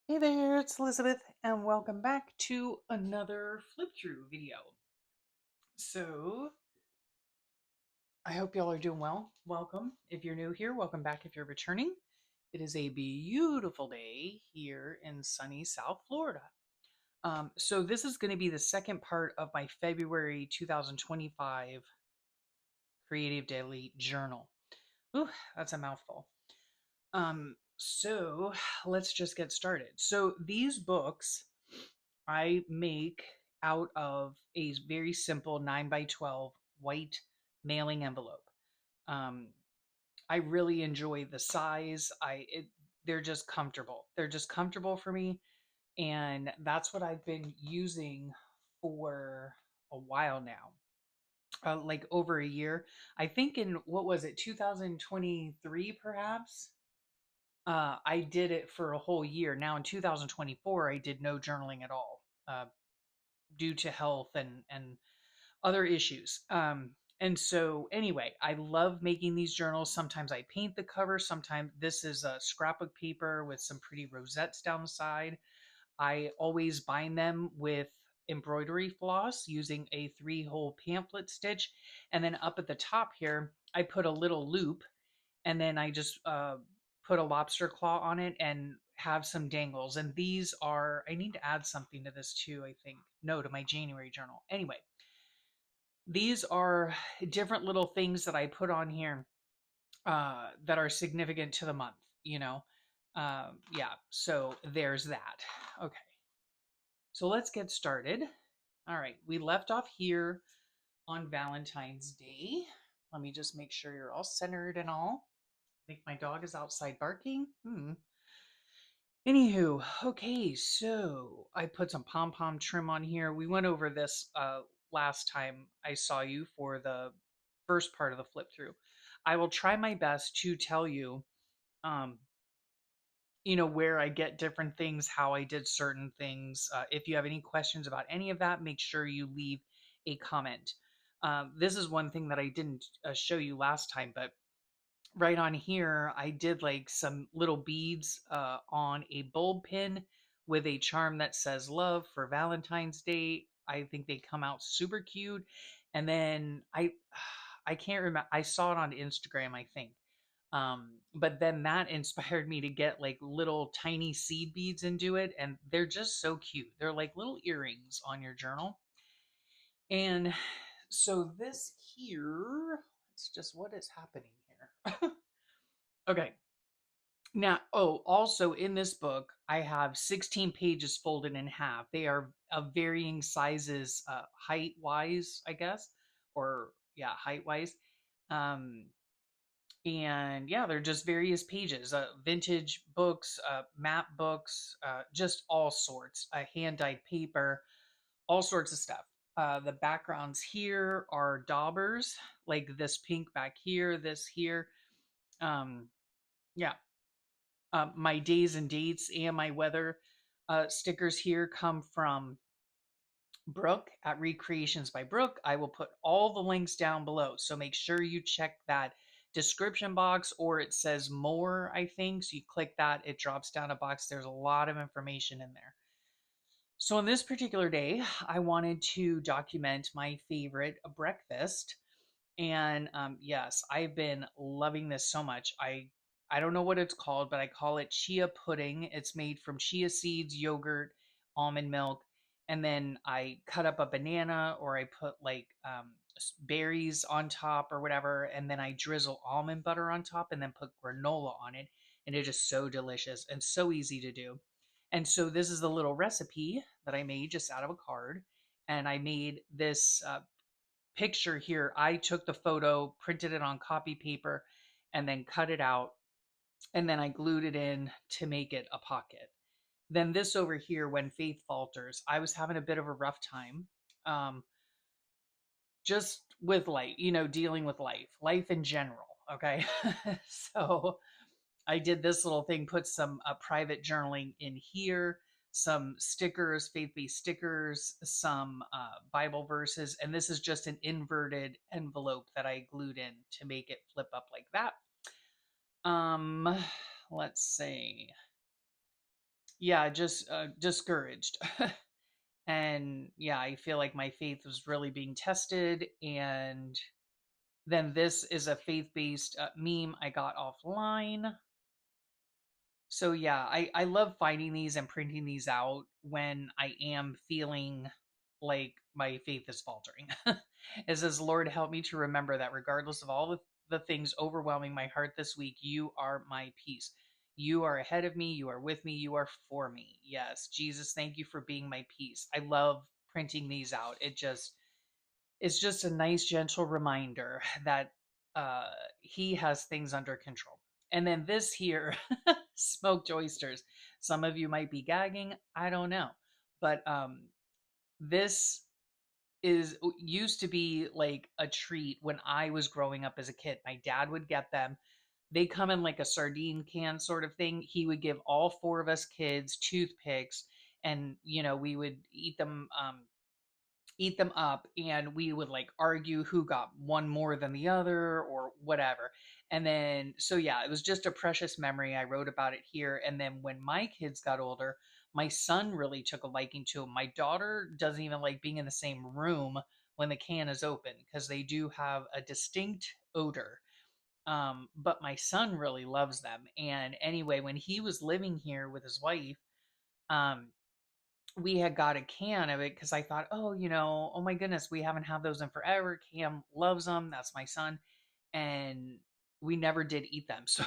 Hey there, it's Elizabeth, and welcome back to another flip through video. So, I hope y'all are doing well. Welcome. If you're new here, welcome back if you're returning. It is a beautiful day here in sunny South Florida. So, this is going to be the second part of my February 2025 Creative Daily Journal. Ooh, that's a mouthful. So let's just get started. So these books I make out of a very simple 9 by 12 white mailing envelope. Um, I really enjoy the size. They're just comfortable. They're just comfortable for me, and that's what I've been using for a while now. Like over a year. I think in what was it, 2023 perhaps? I did it for a whole year. Now in 2024, I did no journaling at all due to health and other issues. And so anyway, I love making these journals. Sometimes I paint the cover. Sometimes this is a scrapbook paper with some pretty rosettes down the side. I always bind them with embroidery floss using a 3-hole pamphlet stitch. And then up at the top here, I put a little loop and then I just put a lobster claw on it and have some dangles. And these are, I need to add something to this too, I think. No, to my January journal. Anyway, these are different little things that I put on here that are significant to the month, you know. Yeah, so there's that. Okay, so let's get started. All right, we left off here on Valentine's Day. Let me just make sure you're all centered and all. I think my dog is outside barking. Anywho, okay, so I put some pom pom trim on here. We went over this last time I saw you for the first part of the flip through. I will try my best to tell you, um, where I get different things, how I did certain things. If you have any questions about any of that, make sure you leave a comment. This is one thing that I didn't show you last time, but right on here, I did like some little beads on a bulb pin with a charm that says love for Valentine's Day. I think they come out super cute. And then I can't remember. I saw it on Instagram, I think. But then that inspired me to get like little tiny seed beads into it, and they're just so cute. They're like little earrings on your journal. And so this here, it's just what is happening here. Okay. Now, oh, also in this book, I have 16 pages folded in half. They are of varying sizes, height wise, I guess, or yeah, height wise. Um, and yeah, they're just various pages, vintage books, map books, just all sorts, hand dyed paper, all sorts of stuff. The backgrounds here are daubers, like this pink back here, this here. Um, yeah, my days and dates and my weather stickers here come from Brooke at Recreations by Brooke. I will put all the links down below. So make sure you check that description box, or it says more, I think. So you click that, it drops down a box. There's a lot of information in there. So on this particular day, I wanted to document my favorite breakfast. And yes, I've been loving this so much. I don't know what it's called, but I call it chia pudding. It's made from chia seeds, yogurt, almond milk, and then I cut up a banana or I put like berries on top or whatever, and then I drizzle almond butter on top and then put granola on it, and it is so delicious and so easy to do. And so this is the little recipe that I made just out of a card, and I made this picture here. I took the photo, printed it on copy paper, and then cut it out. And then I glued it in to make it a pocket. Then this over here, when faith falters, I was having a bit of a rough time. Um, just with life, dealing with life in general. Okay. So I did this little thing, put some private journaling in here, some stickers, faith based stickers, some Bible verses, and this is just an inverted envelope that I glued in to make it flip up like that. Um, let's see. Yeah, just discouraged. And yeah, I feel like my faith was really being tested. And then this is a faith based meme I got offline. So yeah, I love finding these and printing these out when I am feeling like my faith is faltering. It says, Lord, help me to remember that regardless of all the things overwhelming my heart this week, you are my peace. You are ahead of me. You are with me. You are for me. Yes, Jesus, thank you for being my peace. I love printing these out. It's just a nice, gentle reminder that uh, he has things under control. And then this here, smoked oysters. Some of you might be gagging. I don't know. But this is used to be like a treat when I was growing up as a kid. My dad would get them. They come in like a sardine can sort of thing. He would give all four of us kids toothpicks, and we would eat them up, and we would like argue who got one more than the other or whatever. And then so yeah, it was just a precious memory. I wrote about it here. And then when my kids got older, my son really took a liking to them. My daughter doesn't even like being in the same room when the can is open because they do have a distinct odor. But my son really loves them. And anyway, when he was living here with his wife, um we had got a can of it because I thought, oh, oh my goodness, we haven't had those in forever. Cam loves them. That's my son. And we never did eat them. So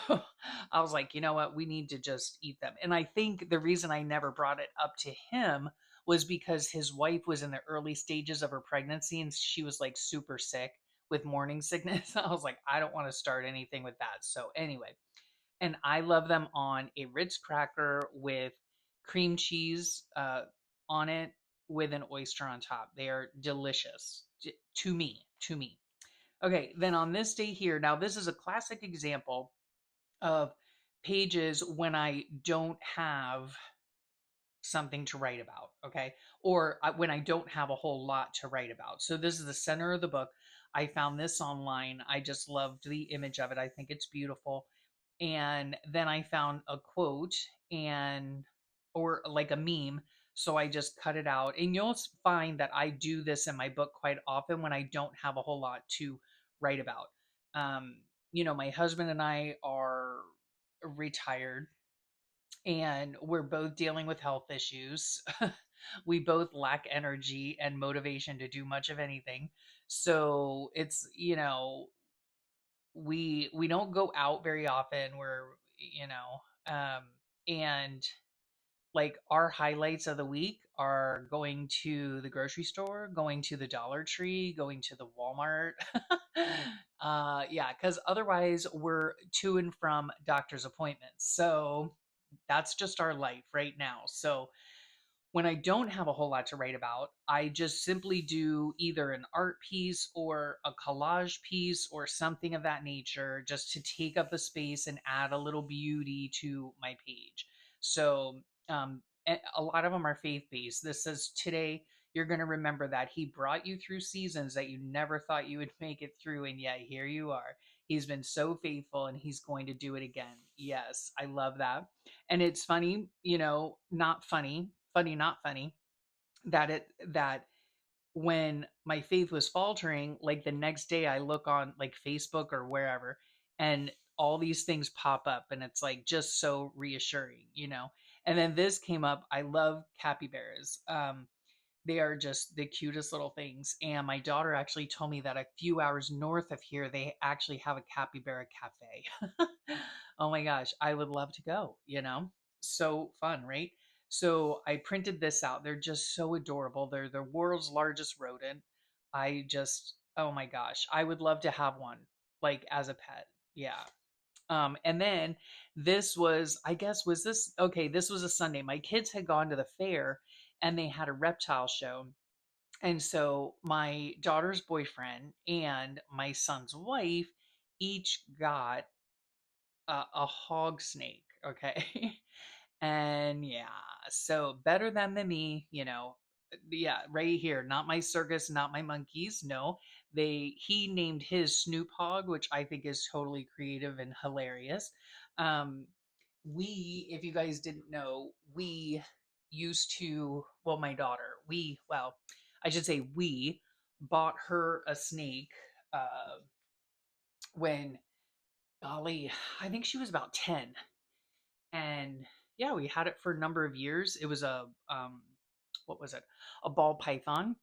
I was like, you know what? We need to just eat them. And I think the reason I never brought it up to him was because his wife was in the early stages of her pregnancy and she was like super sick with morning sickness. I was like, I don't want to start anything with that. So anyway, and I love them on a Ritz cracker with cream cheese on it with an oyster on top. They are delicious to me. To me. Okay, then on this day here, now this is a classic example of pages when I don't have something to write about, okay? Or when I don't have a whole lot to write about. So this is the center of the book. I found this online. I just loved the image of it. I think it's beautiful. And then I found a quote and or like a meme, so I just cut it out. And you'll find that I do this in my book quite often when I don't have a whole lot to write about. Um, my husband and I are retired and we're both dealing with health issues. We both lack energy and motivation to do much of anything. So it's, we don't go out very often. We're, and like our highlights of the week are going to the grocery store, going to the Dollar Tree, going to the Walmart. Yeah, because otherwise we're to and from doctor's appointments. So that's just our life right now. So when I don't have a whole lot to write about, I just simply do either an art piece or a collage piece or something of that nature just to take up the space and add a little beauty to my page. So, a lot of them are faith based. This says, today you're going to remember that he brought you through seasons that you never thought you would make it through. And yet here you are. He's been so faithful and he's going to do it again. Yes, I love that. And it's funny, not funny, funny, not funny, that when my faith was faltering, like the next day I look on like Facebook or wherever, and all these things pop up, and it's like just so reassuring. And then this came up. I love capybaras. They are just the cutest little things. And my daughter actually told me that a few hours north of here, they actually have a capybara cafe. Oh my gosh, I would love to go. So fun, right? So I printed this out. They're just so adorable. They're the world's largest rodent. Oh my gosh, I would love to have one like as a pet. Yeah. And then I guess, was this okay? This was a Sunday. My kids had gone to the fair and they had a reptile show. And so my daughter's boyfriend and my son's wife each got a hog snake. Okay. And yeah, so better them than me. Yeah, right here. Not my circus, not my monkeys. No, he named his Snoop Hog, which I think is totally creative and hilarious. Um, If you guys didn't know, we used to, well, my daughter, I should say we bought her a snake when, golly, I think she was about 10. And yeah, we had it for a number of years. It was what was it? A ball python.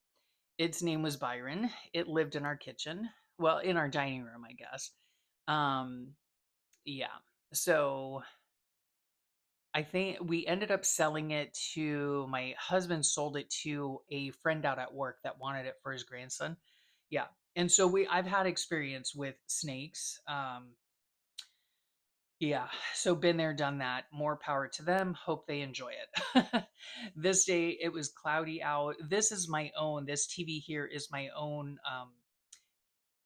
Its name was Byron. It lived in our kitchen, well, in our dining room, I guess. Um, yeah. So I think we ended up selling it to my husband sold it to a friend out at work that wanted it for his grandson. Yeah. And so I've had experience with snakes. Yeah. So been there, done that. More power to them. Hope they enjoy it. This day it was cloudy out. This is my own. This TV here is my own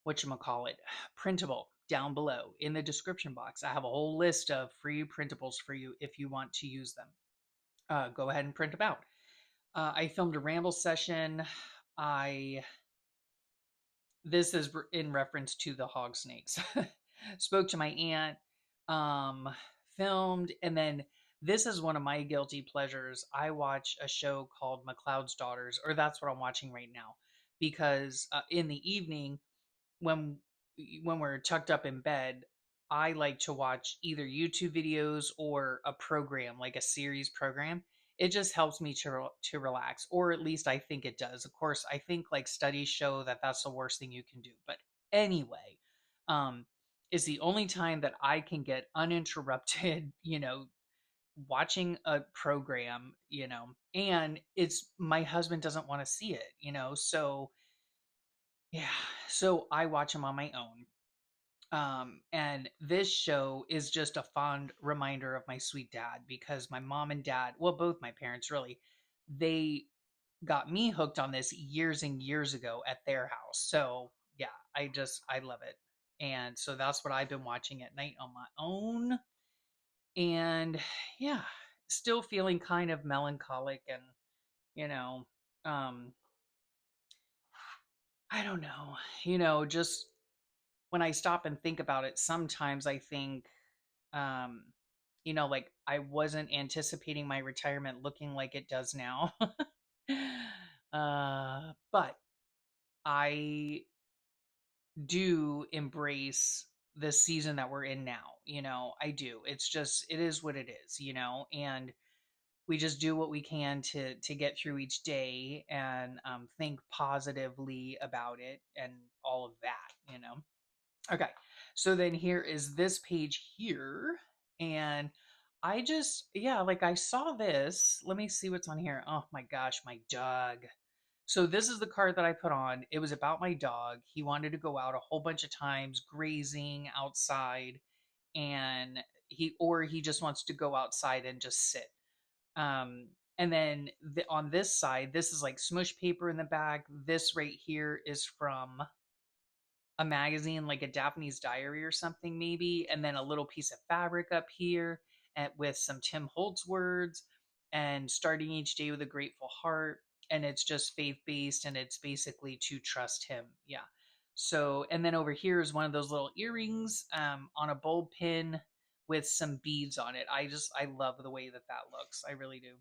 whatchamacallit, printable down below in the description box. I have a whole list of free printables for you if you want to use them. Go ahead and print them out. I filmed a ramble session. I This is in reference to the hog snakes. Spoke to my aunt, um, filmed, and then this is one of my guilty pleasures. I watch a show called McCloud's Daughters, or that's what I'm watching right now, because in the evening when we're tucked up in bed, I like to watch either YouTube videos or a program, like a series program. It just helps me to relax, or at least I think it does. Of course, I think like studies show that that's the worst thing you can do. But anyway, um, is the only time that I can get uninterrupted, watching a program, and it's my husband doesn't want to see it, so yeah, so I watch them on my own. And this show is just a fond reminder of my sweet dad because my mom and dad, well, both my parents really, they got me hooked on this years and years ago at their house. So yeah, I love it. And so that's what I've been watching at night on my own. And yeah, still feeling kind of melancholic and, you know, um, I don't know, just when I stop and think about it, sometimes I think, um, like I wasn't anticipating my retirement looking like it does now. But I do embrace the season that we're in now. I do. It's just, it is what it is, and we just do what we can to get through each day and think positively about it and all of that. Okay. So then here is this page here. And yeah, like I saw this. Let me see what's on here. Oh my gosh, my dog. So this is the card that I put on. It was about my dog. He wanted to go out a whole bunch of times, grazing outside, and he just wants to go outside and just sit. Um, and then on this side, this is like smush paper in the back. This right here is from a magazine, like a Daphne's Diary or something, maybe, and then a little piece of fabric up here with some Tim Holtz words, and starting each day with a grateful heart. And it's just faith based, and it's basically to trust him. Yeah. So, and then over here is one of those little earrings on a bulb pin with some beads on it. I love the way that that looks. I really do.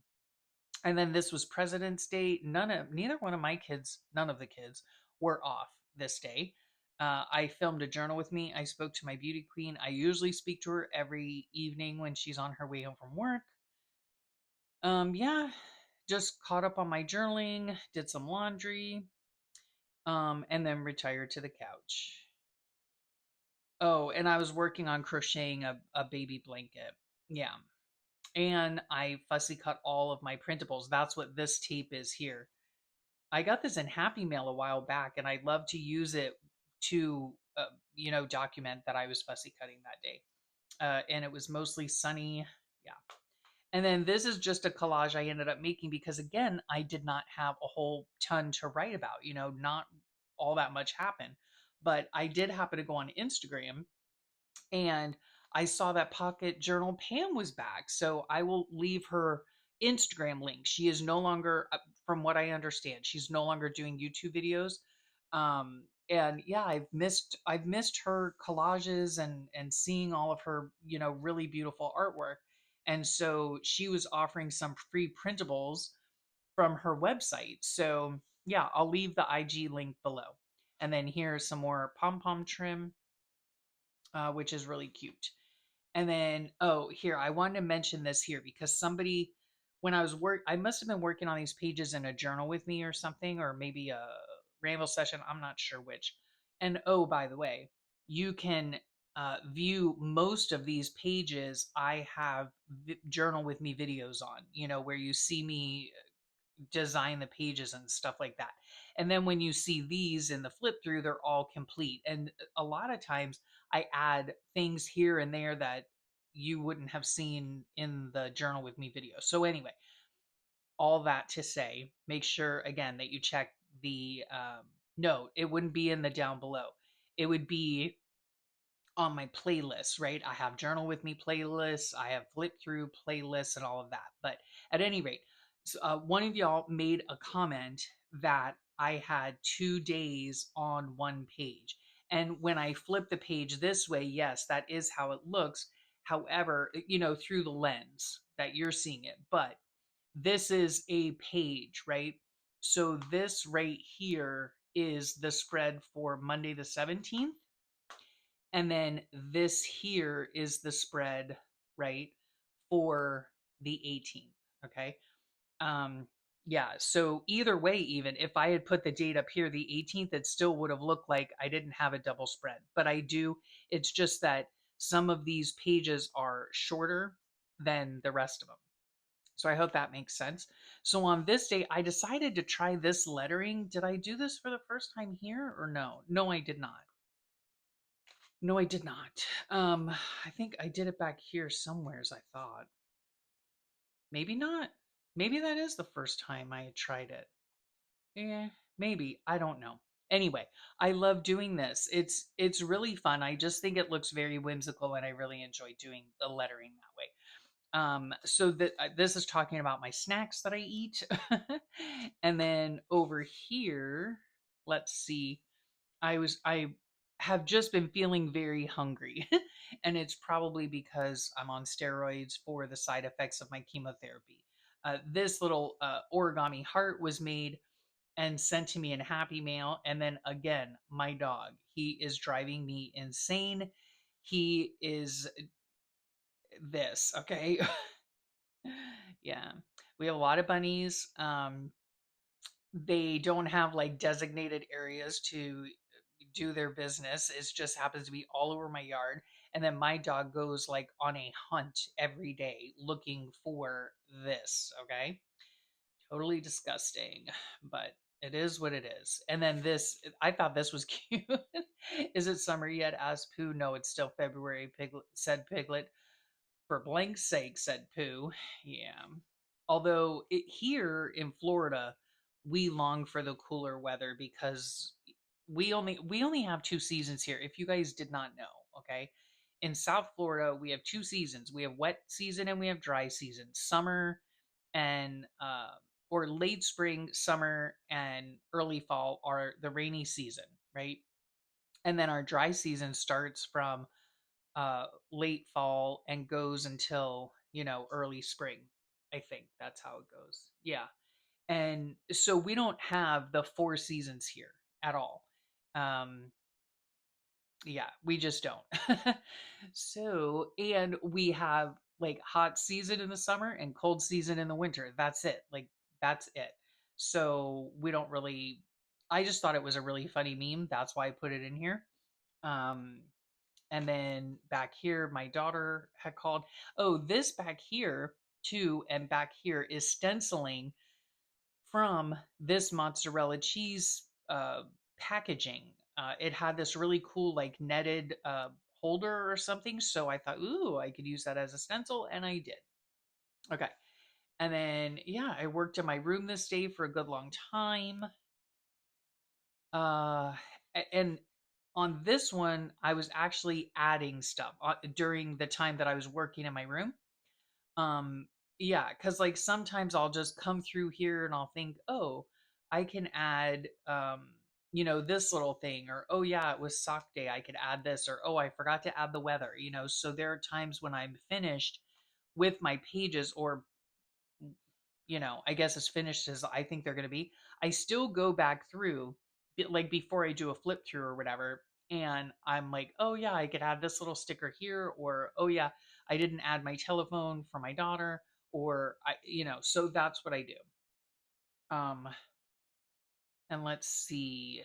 And then this was President's Day. Neither one of my kids, none of the kids were off this day. I filmed a journal with me. I spoke to my beauty queen. I usually speak to her every evening when she's on her way home from work. Yeah, just caught up on my journaling, did some laundry, and then retired to the couch. Oh, and I was working on crocheting a baby blanket. Yeah. And I fussy cut all of my printables. That's what this tape is here. I got this in Happy Mail a while back, and I love to use it to, document that I was fussy cutting that day. And it was mostly sunny. Yeah. And then this is just a collage I ended up making because, again, I did not have a whole ton to write about. Not all that much happened. But I did happen to go on Instagram and I saw that Pocket Journal Pam was back. So I will leave her Instagram link. She is no longer, from what I understand, she's no longer doing YouTube videos. And yeah, I've missed her collages and seeing all of her really beautiful artwork. And so she was offering some free printables from her website. So yeah, I'll leave the IG link below. And then here's some more pom pom trim, which is really cute. And then, oh, here, I wanted to mention this here because somebody, when I must have been working on these pages in a journal with me or something, or maybe a ramble session. I'm not sure which. And oh, by the way, you can view most of these pages. I have journal with me videos on, where you see me design the pages and stuff like that. And then when you see these in the flip through, they're all complete. And a lot of times I add things here and there that you wouldn't have seen in the journal with me video. So anyway, all that to say, make sure again that you check the note. It wouldn't be in the down below. It would be on my playlist, right? I have journal with me playlists, I have flip through playlists, and all of that. But at any rate, one of y'all made a comment that I had 2 days on one page. And when I flip the page this way, yes, that is how it looks. However, through the lens that you're seeing it. But this is a page, right? So this right here is the spread for Monday the 17th, and then this here is the spread, right, for the 18th. Okay. Um, yeah. So either way, even if I had put the date up here, the 18th, it still would have looked like I didn't have a double spread. But I do. It's just that some of these pages are shorter than the rest of them. So I hope that makes sense. So on this day, I decided to try this lettering. Did I do this for the first time here or no? No, I did not. No, I did not. I think I did it back here somewheres, I thought. Maybe not. Maybe that is the first time I had tried it. Yeah, maybe. I don't know. Anyway, I love doing this. It's really fun. I just think it looks very whimsical and I really enjoy doing the lettering that way. So that this is talking about my snacks that I eat. And then over here, let's see. I have just been feeling very hungry. And it's probably because I'm on steroids for the side effects of my chemotherapy. This little origami heart was made and sent to me in Happy Mail. And then again, my dog, he is driving me insane. He is this, okay? Yeah. We have a lot of bunnies. They don't have like designated areas to do their business. It just happens to be all over my yard. And then my dog goes like on a hunt every day looking for this. Okay. Totally disgusting, but it is what it is. And then this, I thought this was cute. Is it summer yet? Asked Pooh. No, it's still February. Piglet said Piglet. For blank's sake, said Pooh. Yeah. Although here in Florida, we long for the cooler weather because we only have two seasons here. If you guys did not know, okay? In South Florida, we have two seasons. We have wet season and we have dry season. Summer and or late spring, summer, and early fall are the rainy season, right? And then our dry season starts from late fall and goes until early spring. I think that's how it goes. Yeah. And so we don't have the four seasons here at all. um yeah, we just don't. So, and we have like hot season in the summer and cold season in the winter. That's it. Like that's it. So we don't really, I just thought it was a really funny meme. That's why I put it in here. um and then back here, my daughter had called. Oh, this back here too, and back here is stenciling from this mozzarella cheese packaging. It had this really cool, like netted holder or something. So I thought, ooh, I could use that as a stencil, and I did. Okay. And then, yeah, I worked in my room this day for a good long time. Uh, and on this one, I was actually adding stuff during the time that I was working in my room. Um, yeah, because like sometimes I'll just come through here and I'll think, oh, I can add, this little thing, or oh yeah, it was sock day, I could add this, or oh, I forgot to add the weather. So there are times when I'm finished with my pages, or I guess as finished as I think they're going to be, I still go back through, like before I do a flip through or whatever, and I'm like, oh yeah, I could add this little sticker here, or oh yeah, I didn't add my telephone for my daughter, or so that's what I do. Um, and let's see.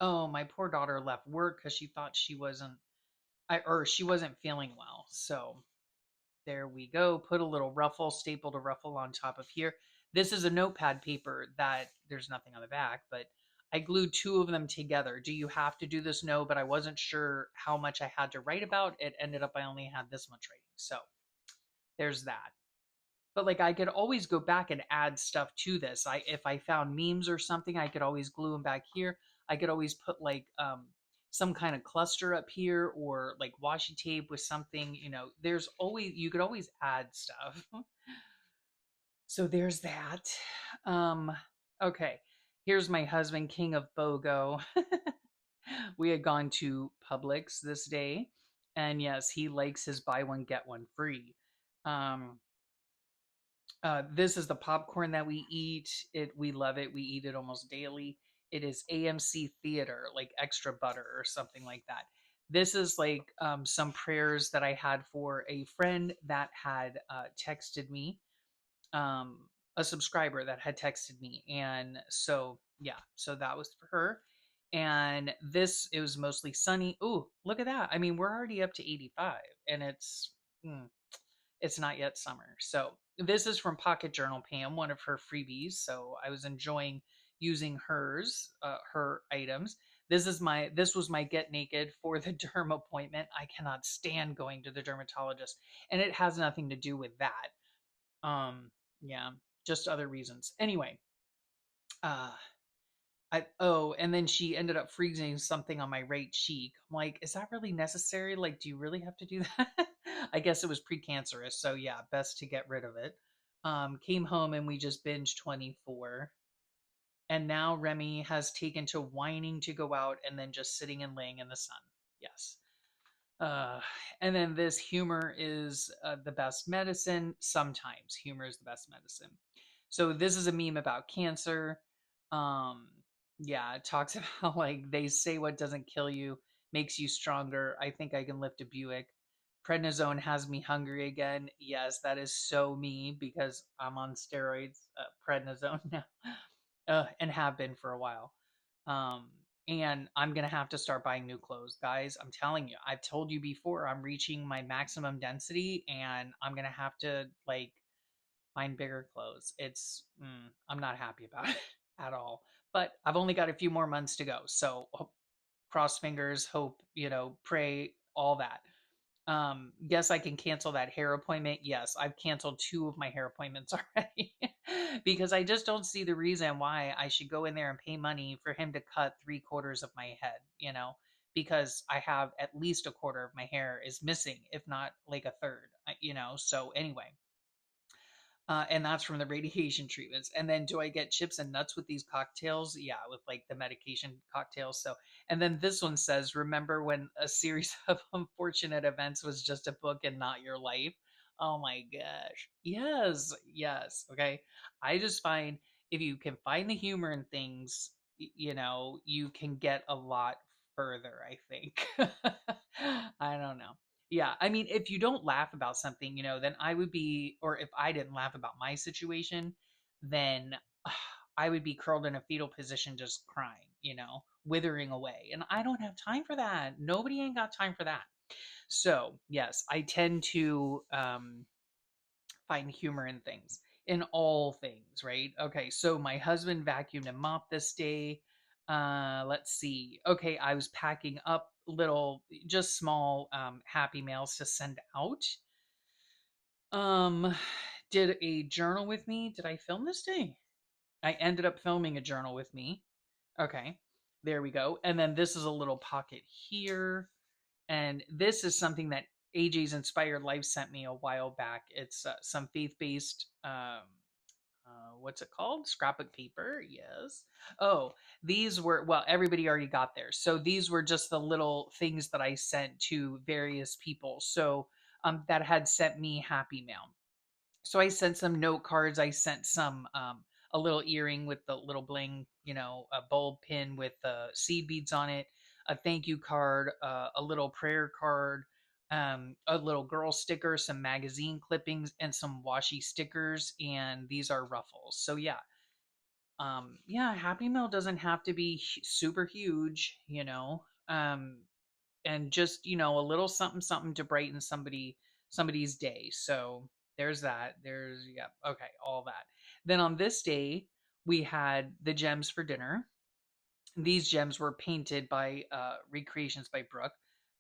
Oh, my poor daughter left work because she thought she wasn't feeling well. So there we go. Put a little ruffle, stapled a ruffle on top of here. This is a notepad paper that there's nothing on the back, but I glued two of them together. Do you have to do this? No, but I wasn't sure how much I had to write about. It ended up I only had this much writing. So there's that. But like I could always go back and add stuff to this. If I found memes or something, I could always glue them back here. I could always put like some kind of cluster up here, or like washi tape with something, there's always you could always add stuff. So there's that. Um okay. Here's my husband, King of BOGO. We had gone to Publix this day, and yes, he likes his buy one get one free. Um this is the popcorn that we eat. We love it. We eat it almost daily. It is AMC Theater, like extra butter or something like that. This is like some prayers that I had for a friend that had texted me, um, a subscriber that had texted me, and so yeah, so that was for her. And this, it was mostly sunny. Ooh, look at that! I mean, we're already up to 85, and it's not yet summer. So this is from Pocket Journal Pam, one of her freebies. So I was enjoying using her items. This was my get naked for the derm appointment. I cannot stand going to the dermatologist, and it has nothing to do with that. Yeah, just other reasons. Anyway, uh, and then she ended up freezing something on my right cheek. I'm like, is that really necessary? Like, do you really have to do that? I guess it was precancerous, so yeah, best to get rid of it. Came home and we just binged 24. And now Remy has taken to whining to go out and then just sitting and laying in the sun. Yes. Uh, and then this humor is the best medicine. Sometimes humor is the best medicine. So this is a meme about cancer. Um, yeah, it talks about like they say what doesn't kill you makes you stronger. I think I can lift a Buick. Prednisone has me hungry again. Yes, that is so me because I'm on steroids, prednisone now, and have been for a while. Um, and I'm gonna have to start buying new clothes, guys. I'm telling you, I've told you before, I'm reaching my maximum density, and I'm gonna have to like find bigger clothes. I'm not happy about it at all. But I've only got a few more months to go, so cross fingers, hope, pray, all that. Yes, I can cancel that hair appointment. Yes, I've canceled two of my hair appointments already because I just don't see the reason why I should go in there and pay money for him to cut 3/4 of my head, because I have at least a quarter of my hair is missing, if not like a third, So anyway, and that's from the radiation treatments. And then do I get chips and nuts with these cocktails? Yeah, with like the medication cocktails. So, and then this one says, remember when a series of unfortunate events was just a book and not your life? Oh my gosh. Yes, yes. Okay. I just find if you can find the humor in things, you can get a lot further, I think. I don't know. Yeah, I mean, if you don't laugh about something, then I would be, or if I didn't laugh about my situation, then I would be curled in a fetal position just crying, withering away. And I don't have time for that. Nobody ain't got time for that. So, yes, I tend to find humor in things, in all things, right? Okay, so my husband vacuumed and mopped this day. Let's see. Okay, I was packing up little, just small happy mails to send out. Um, did a journal with me. Did I film this day? I ended up filming a journal with me. Okay, there we go. And then this is a little pocket here. And this is something that AJ's Inspired Life sent me a while back. It's some faith based, what's it called? Scrapbook paper. Yes. Oh, these were, well, everybody already got theirs. So these were just the little things that I sent to various people. So that had sent me happy mail. So I sent some note cards. I sent some a little earring with the little bling, a bulb pin with the seed beads on it, a thank you card, a little prayer card, a little girl sticker, some magazine clippings, and some washi stickers. And these are ruffles. So yeah, yeah, Happy Meal doesn't have to be super huge, and just a little something something to brighten somebody's day. So there's that. There's yeah, okay, all that. Then on this day we had the gems for dinner. These gems were painted by Recreations by Brooke.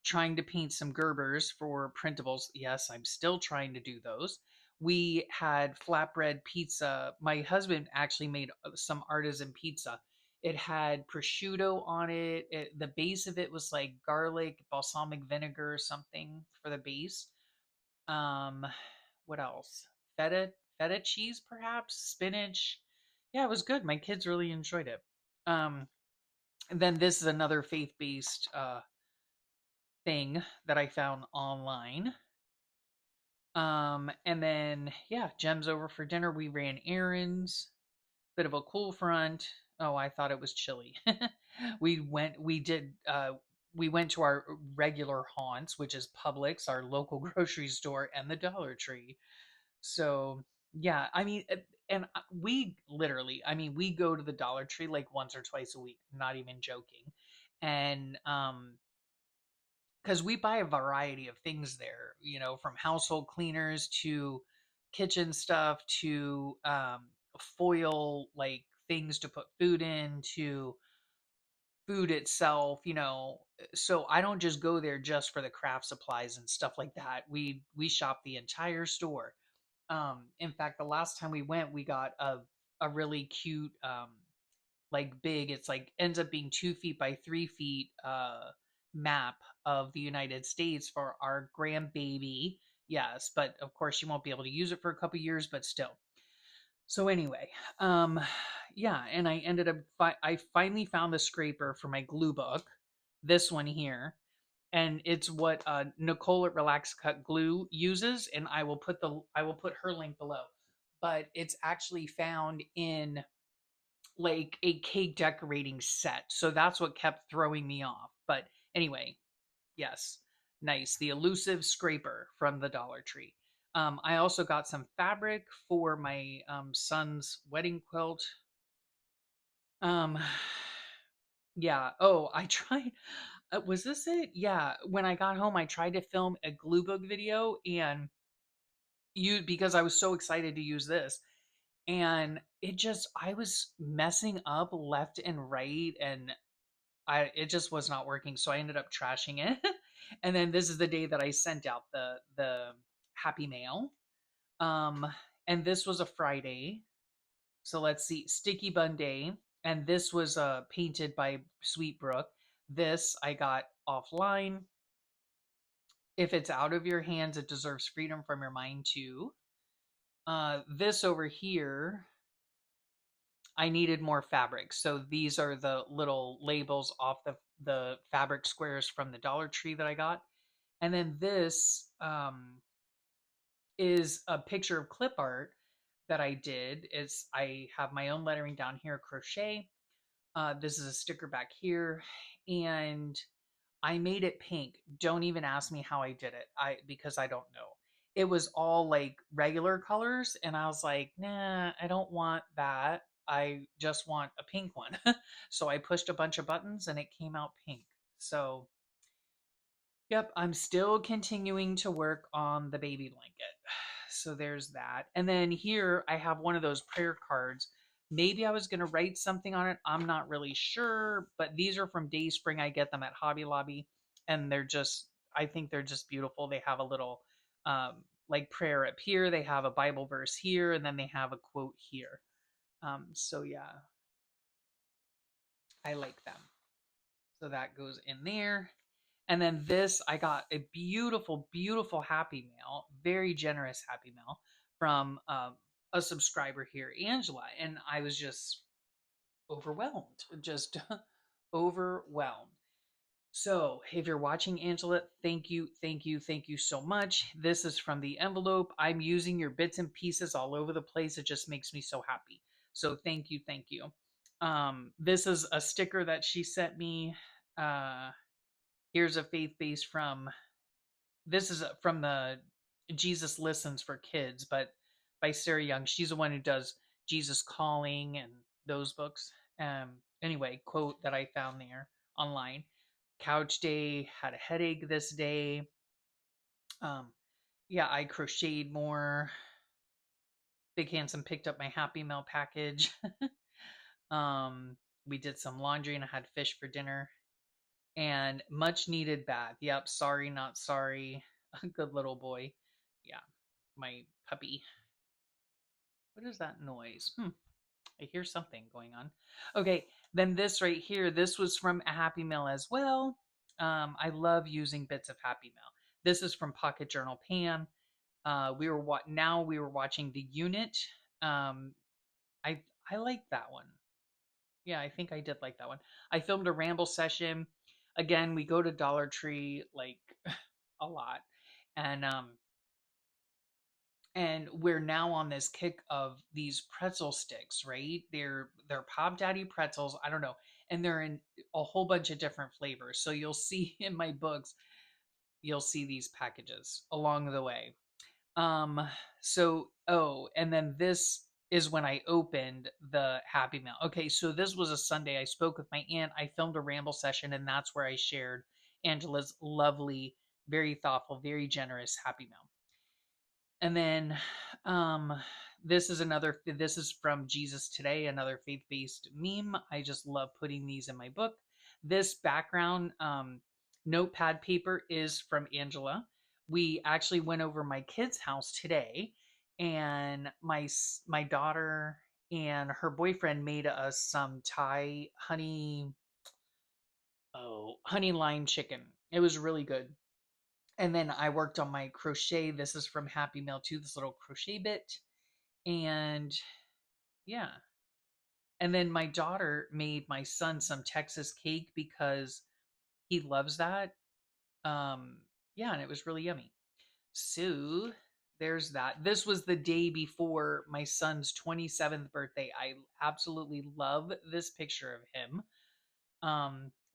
Trying to paint some Gerbers for Printables. Yes, I'm still trying to do those. We had flatbread pizza. My husband actually made some artisan pizza. It had prosciutto on it. The base of it was like garlic, balsamic vinegar, or something for the base. Um, what else? Feta cheese, perhaps spinach. Yeah, it was good. My kids really enjoyed it. Um, and then this is another faith-based thing that I found online. And then yeah, Jem's over for dinner. We ran errands, bit of a cool front. Oh, I thought it was chilly. We went to our regular haunts, which is Publix, our local grocery store, and the Dollar Tree. So yeah, I mean, and we literally, I mean, we go to the Dollar Tree like once or twice a week, not even joking. And because we buy a variety of things there, from household cleaners to kitchen stuff to foil, like things to put food in, to food itself, so I don't just go there just for the craft supplies and stuff like that. We shop the entire store. In fact, the last time we went, we got a really cute like big, it's like ends up being 2 feet by 3 feet map of the United States for our grandbaby. Yes, but of course you won't be able to use it for a couple years, but still. So anyway, um yeah, and I ended up I finally found the scraper for my glue book. This one here, and it's what Nicole at Relax Cut Glue uses, and I will put her link below. But it's actually found in like a cake decorating set. So that's what kept throwing me off. But anyway, yes, nice. The elusive scraper from the Dollar Tree. I also got some fabric for my son's wedding quilt. Um, yeah. Oh, I tried. Was this it? Yeah. When I got home, I tried to film a glue book video and because I was so excited to use this, and I was messing up left and right, and it just was not working, so I ended up trashing it. And then this is the day that I sent out the happy mail. Um and this was a Friday. So let's see, Sticky Bun Day, and this was painted by Sweet Brook. This I got offline. If it's out of your hands, it deserves freedom from your mind too. This over here, I needed more fabric. So these are the little labels off the fabric squares from the Dollar Tree that I got. And then this is a picture of clip art that I did. I have my own lettering down here, crochet. This is a sticker back here, and I made it pink. Don't even ask me how I did it. Because I don't know. It was all like regular colors, and I was like, nah, I don't want that. I just want a pink one. So I pushed a bunch of buttons and it came out pink. So, yep, I'm still continuing to work on the baby blanket. So there's that. And then here I have one of those prayer cards. Maybe I was going to write something on it. I'm not really sure, but these are from Dayspring. I get them at Hobby Lobby, and I think they're just beautiful. They have a little like prayer up here, they have a Bible verse here, and then they have a quote here. So yeah, I like them. So that goes in there. And then this, I got a beautiful, beautiful Happy Mail, very generous Happy Mail from a subscriber here, Angela. And I was just overwhelmed, just overwhelmed. So, if you're watching, Angela, thank you, thank you, thank you so much. This is from the envelope. I'm using your bits and pieces all over the place. It just makes me so happy. So, thank you, thank you. This is a sticker that she sent me. Uh, Here's a faith base from this is from the Jesus Listens for Kids, but by Sarah Young. She's the one who does Jesus Calling and those books. Anyway, quote that I found there online. Couch day, had a headache this day. Um, yeah, I crocheted more. Big Handsome picked up my Happy Meal package. um, we did some laundry and I had fish for dinner. And much needed bath. Yep, sorry, not sorry. A good little boy. Yeah, my puppy. What is that noise? I hear something going on. Okay, then this right here, this was from a Happy Meal as well. I love using bits of Happy Meal. This is from Pocket Journal Pam. Now we were watching The Unit. Um, I like that one. Yeah, I think I did like that one. I filmed a ramble session. Again, we go to Dollar Tree like a lot, and we're now on this kick of these pretzel sticks, right? They're Pop Daddy pretzels. I don't know, and they're in a whole bunch of different flavors. So you'll see in my books, you'll see these packages along the way. Um, and then this is when I opened the Happy Meal. Okay, so this was a Sunday. I spoke with my aunt. I filmed a ramble session, and that's where I shared Angela's lovely, very thoughtful, very generous Happy Meal. And then um this is from Jesus Today, another faith-based meme. I just love putting these in my book. This background notepad paper is from Angela. We actually went over my kids' house today, and my daughter and her boyfriend made us some Thai honey lime chicken. It was really good. And then I worked on my crochet. This is from Happy Meal too, this little crochet bit. And yeah. And then my daughter made my son some Texas cake because he loves that. Um, yeah, and it was really yummy. So there's that. This was the day before my son's 27th birthday. I absolutely love this picture of him.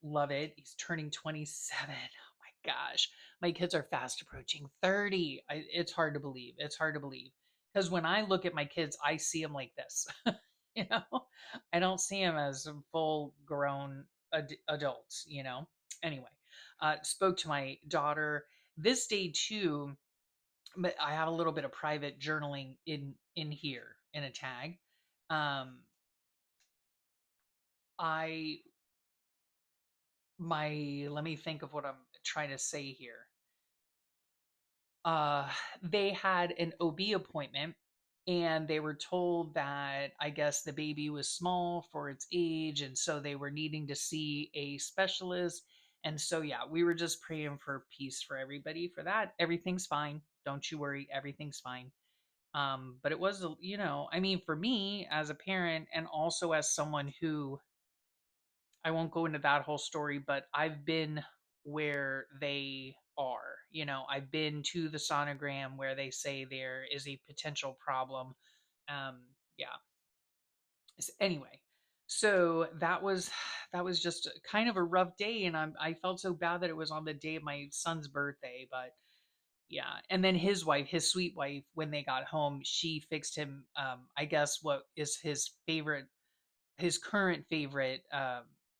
Love it. He's turning 27. Oh my gosh. My kids are fast approaching 30. It's hard to believe. It's hard to believe. Because when I look at my kids, I see them like this. you know, I don't see them as full grown adults, you know? Anyway, spoke to my daughter this day too, but I have a little bit of private journaling in here in a tag. Um, I my let me think of what I'm trying to say here. Uh they had an OB appointment, and they were told that I guess the baby was small for its age, and so they were needing to see a specialist. And so yeah, we were just praying for peace for everybody for that. Everything's fine. Don't you worry, everything's fine. But it was, I mean, for me as a parent and also as someone who, I won't go into that whole story, but I've been where they are. I've been to the sonogram where they say there is a potential problem. Yeah. Anyway, so that was just kind of a rough day, and I felt so bad that it was on the day of my son's birthday, but yeah. And then his wife, his sweet wife, when they got home, she fixed him. I guess what is his current favorite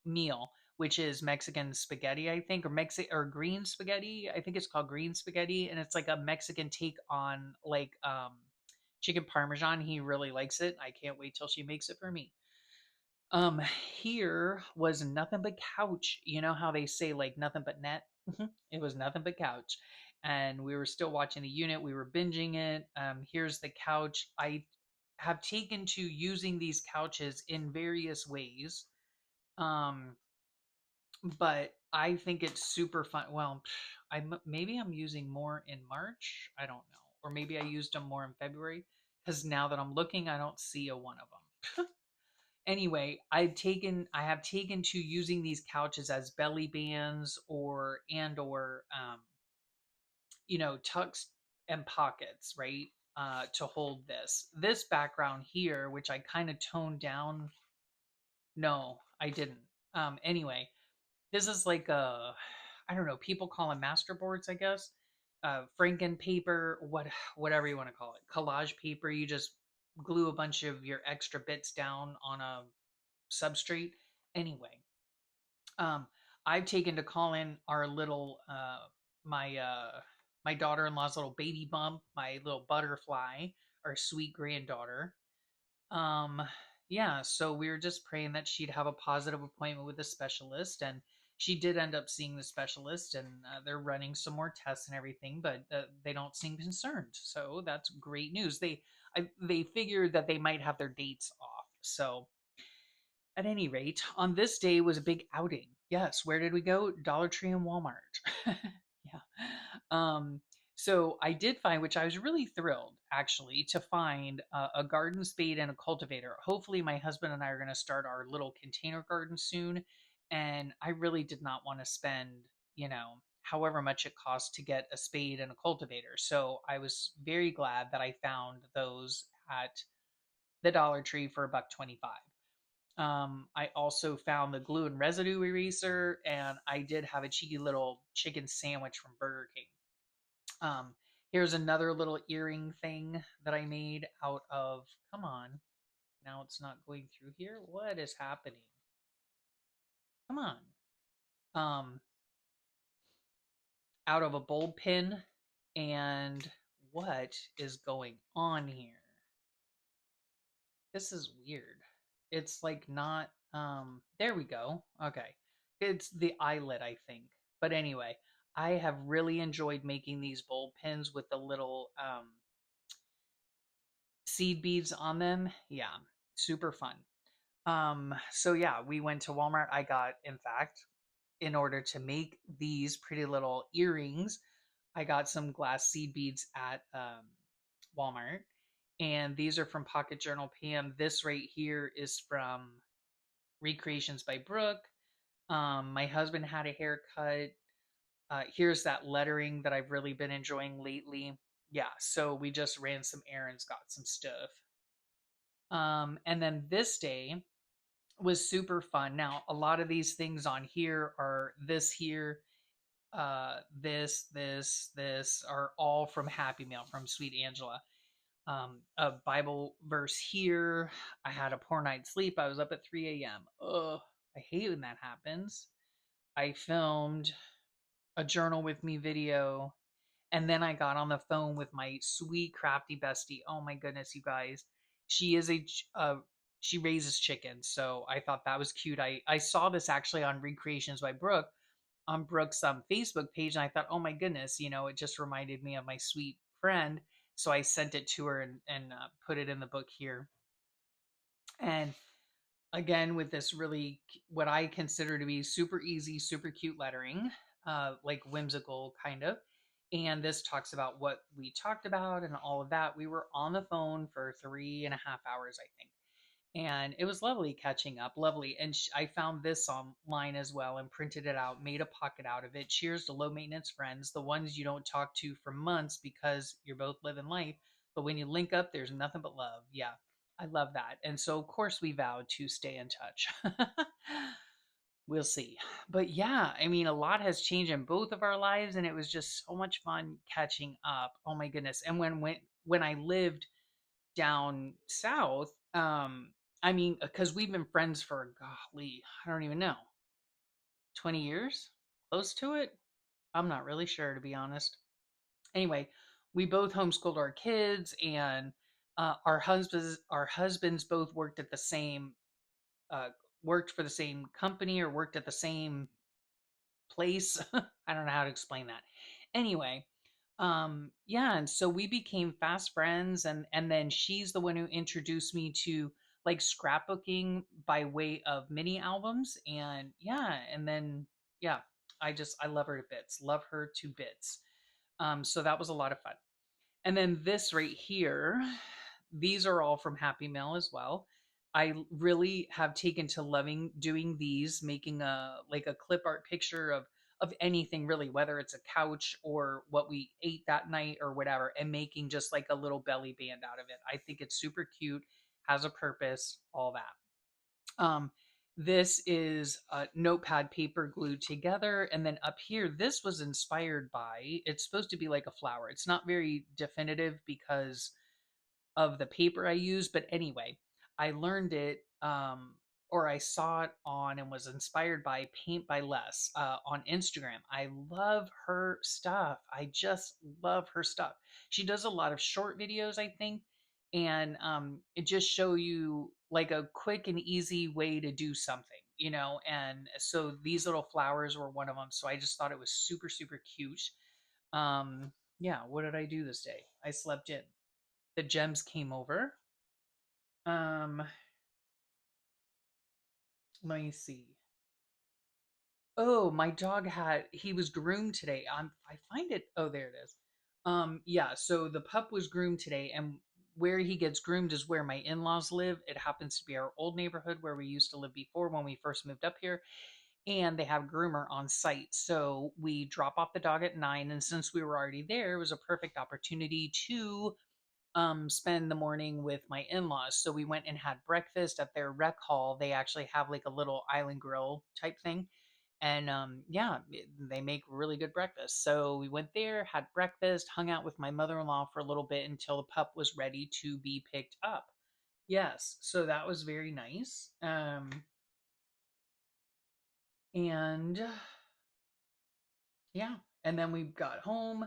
meal, which is Mexican spaghetti, I think, or green spaghetti. I think it's called green spaghetti, and it's like a Mexican take on like chicken parmesan. He really likes it. I can't wait till she makes it for me. Um, Here was nothing but couch. You know how they say like nothing but net? It was nothing but couch. And we were still watching the unit. We were binging it. Here's the couch. I have taken to using these couches in various ways. Um, but I think it's super fun. Well, maybe I'm using more in March. I don't know. Or maybe I used them more in February because now that I'm looking, I don't see a one of them. Anyway, I have taken to using these couches as belly bands or tucks and pockets, right? To hold this background here, which I kind of toned down. No, I didn't. Anyway, this is like I don't know, people call them masterboards, I guess. Franken paper, whatever you want to call it. Collage paper, you just glue a bunch of your extra bits down on a substrate. Anyway, um, I've taken to calling our little my my daughter-in-law's little baby bump, my little butterfly, our sweet granddaughter. Um, yeah, so we were just praying that she'd have a positive appointment with a specialist, and she did end up seeing the specialist, and they're running some more tests and everything, but they don't seem concerned. So that's great news. They figured that they might have their dates off. So at any rate, on this day was a big outing. Yes, where did we go? Dollar Tree and Walmart. Yeah. Um, so I did find, which I was really thrilled actually, to find a garden spade and a cultivator. Hopefully, my husband and I are going to start our little container garden soon. And I really did not want to spend, however much it costs to get a spade and a cultivator. So I was very glad that I found those at the Dollar Tree for a buck 25. I also found the glue and residue eraser, and I did have a cheeky little chicken sandwich from Burger King. Um, Here's another little earring thing that I made out of. Come on, now it's not going through here. What is happening? Come on. Um, Out of a bulb pin, and what is going on here? This is weird. It's like not there we go. Okay. It's the eyelet, I think. But anyway, I have really enjoyed making these bulb pins with the little seed beads on them. Yeah, super fun. So yeah, we went to Walmart. I got, in fact, in order to make these pretty little earrings, I got some glass seed beads at Walmart, and these are from Pocket Journal PM. This right here is from Recreations by Brooke. My husband had a haircut. Here's that lettering that I've really been enjoying lately. Yeah, so we just ran some errands, got some stuff. And then this day was super fun. Now, a lot of these things on here are this here, this are all from Happy Mail from Sweet Angela. A Bible verse here. I had a poor night's sleep. I was up at 3 a.m. Ugh, I hate when that happens. I filmed a journal with me video, and then I got on the phone with my sweet crafty bestie. Oh my goodness, you guys. She is she raises chickens, so I thought that was cute. I saw this actually on Recreations by Brooke on Brooke's Facebook page, and I thought, oh my goodness, it just reminded me of my sweet friend. So I sent it to her and put it in the book here. And again, with this really what I consider to be super easy, super cute lettering, like whimsical kind of. And this talks about what we talked about and all of that. We were on the phone for 3.5 hours, I think, and it was lovely catching up. Lovely. And I found this online as well and printed it out, made a pocket out of it. Cheers to low maintenance friends, the ones you don't talk to for months because you're both living life, but when you link up, there's nothing but love. Yeah, I love that. And so of course we vowed to stay in touch. We'll see. But yeah, I mean, a lot has changed in both of our lives, and it was just so much fun catching up. Oh my goodness. And when I lived down south, I mean, because we've been friends for, golly, I don't even know, 20 years, close to it. I'm not really sure, to be honest. Anyway, we both homeschooled our kids, and our husbands both uh, worked for the same company or worked at the same place. I don't know how to explain that. Anyway, yeah, and so we became fast friends, and then she's the one who introduced me to like scrapbooking by way of mini albums, and yeah, and then yeah, I love her to bits. Love her to bits. So that was a lot of fun. And then this right here, these are all from Happy Mail as well. I really have taken to loving doing these, making a like a clip art picture of anything really, whether it's a couch or what we ate that night or whatever, and making just like a little belly band out of it. I think it's super cute, has a purpose, all that. Um, this is a notepad paper glued together, and then up here, this was inspired by. It's supposed to be like a flower. It's not very definitive because of the paper I use. But anyway, I learned it or I saw it on and was inspired by Paint by Les on Instagram. I love her stuff. I just love her stuff. She does a lot of short videos, I think, and it just show you like a quick and easy way to do something, you know. And so these little flowers were one of them. So I just thought it was super super cute. Um, yeah, what did I do this day? I slept in. The gems came over. Um, let me see. Oh, my dog he was groomed today. I find it. Oh, there it is. Yeah, so the pup was groomed today, and where he gets groomed is where my in-laws live. It happens to be our old neighborhood where we used to live before when we first moved up here, and they have groomer on site. So we drop off the dog at 9, and since we were already there, it was a perfect opportunity to spend the morning with my in-laws. So we went and had breakfast at their rec hall. They actually have like a little island grill type thing. And yeah, they make really good breakfast. So we went there, had breakfast, hung out with my mother-in-law for a little bit until the pup was ready to be picked up. Yes, so that was very nice. And yeah, and then we got home.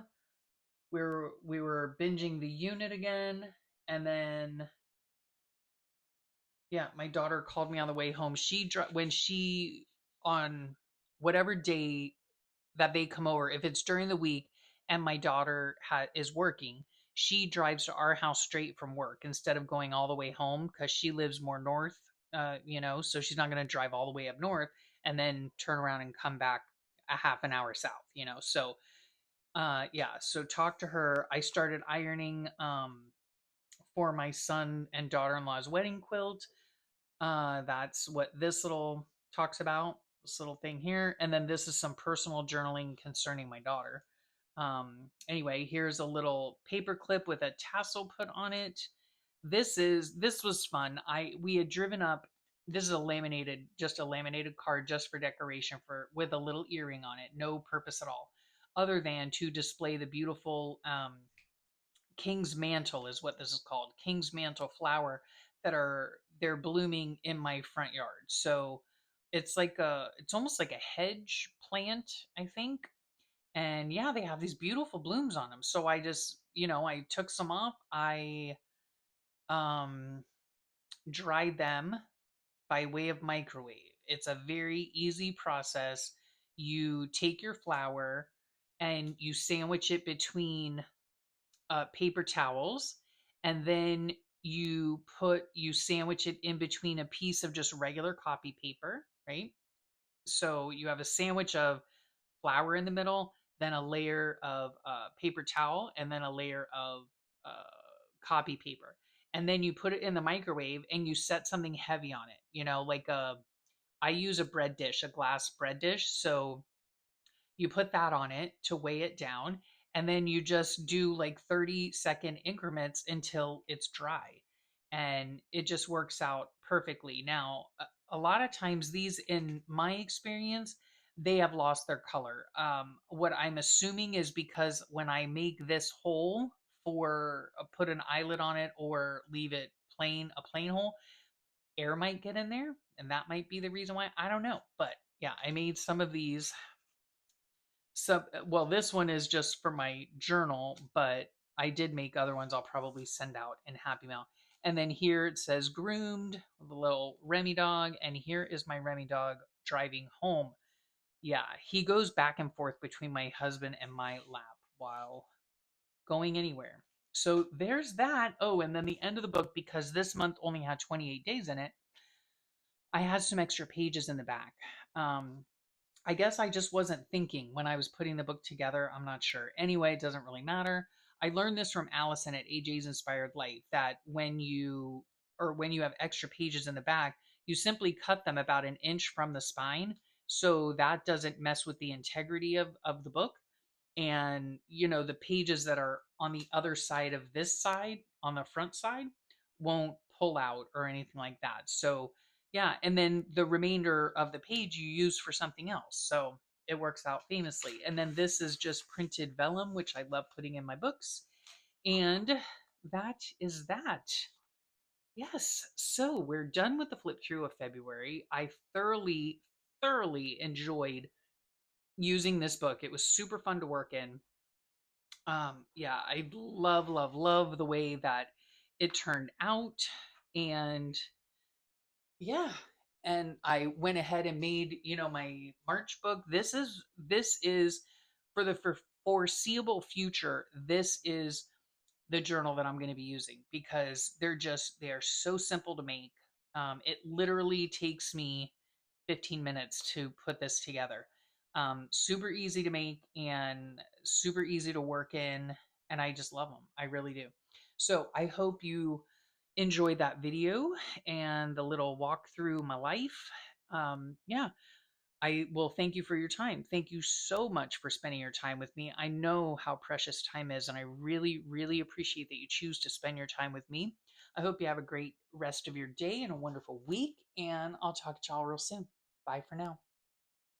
We were binging the unit again, and then yeah, my daughter called me on the way home. When she on whatever day that they come over, if it's during the week and my daughter is working, she drives to our house straight from work instead of going all the way home because she lives more north. So she's not going to drive all the way up north and then turn around and come back a half an hour south. So yeah. So talk to her. I started ironing for my son and daughter-in-law's wedding quilt. That's what this little talks about, this little thing here. And then this is some personal journaling concerning my daughter. Anyway, here's a little paper clip with a tassel put on it. This was fun. We had driven up. This is just a laminated card just for decoration for with a little earring on it. No purpose at all, other than to display the beautiful King's Mantle is what this is called. King's Mantle flower they're blooming in my front yard. So it's almost like a hedge plant, I think. And yeah, they have these beautiful blooms on them. So I just, I took some off. I um dried them by way of microwave. It's a very easy process. You take your flour and you sandwich it between paper towels, and then you sandwich it in between a piece of just regular copy paper, right? So you have a sandwich of flour in the middle, then a layer of paper towel, and then a layer of uh, copy paper, and then you put it in the microwave and you set something heavy on it, like I use a bread dish, a glass bread dish. So you put that on it to weigh it down, and then you just do like 30-second increments until it's dry. And it just works out perfectly. Now, a lot of times, these, in my experience, they have lost their color. What I'm assuming is because when I make this hole for put an eyelid on it or leave it a plain hole, air might get in there, and that might be the reason why. I don't know. But yeah, I made some of these. Well, this one is just for my journal, but I did make other ones I'll probably send out in Happy Mail. And then here it says groomed with a little Remy dog, and here is my Remy dog driving home. Yeah, he goes back and forth between my husband and my lap while going anywhere. So there's that. Oh, and then the end of the book, because this month only had 28 days in it, I had some extra pages in the back. Um, I guess I just wasn't thinking when I was putting the book together. I'm not sure. Anyway, it doesn't really matter. I learned this from Allison at AJ's Inspired Life that when you or when you have extra pages in the back, you simply cut them about an inch from the spine, so that doesn't mess with the integrity of the book. And the pages that are on the other side of this side, on the front side, won't pull out or anything like that. So yeah, and then the remainder of the page you use for something else, so it works out famously. And then this is just printed vellum, which I love putting in my books. And that is that. Yes, so we're done with the flip through of February. I thoroughly enjoyed using this book. It was super fun to work in. Yeah, I love the way that it turned out. And yeah, and I went ahead and made, my March book. This is for the foreseeable future. This is the journal that I'm going to be using, because they are so simple to make. It literally takes me 15 minutes to put this together. Super easy to make and super easy to work in, and I just love them. I really do. So I hope you enjoyed that video and the little walk through my life. Yeah, I will thank you for your time. Thank you so much for spending your time with me. I know how precious time is, and I really appreciate that you choose to spend your time with me. I hope you have a great rest of your day and a wonderful week, and I'll talk to y'all real soon. Bye for now.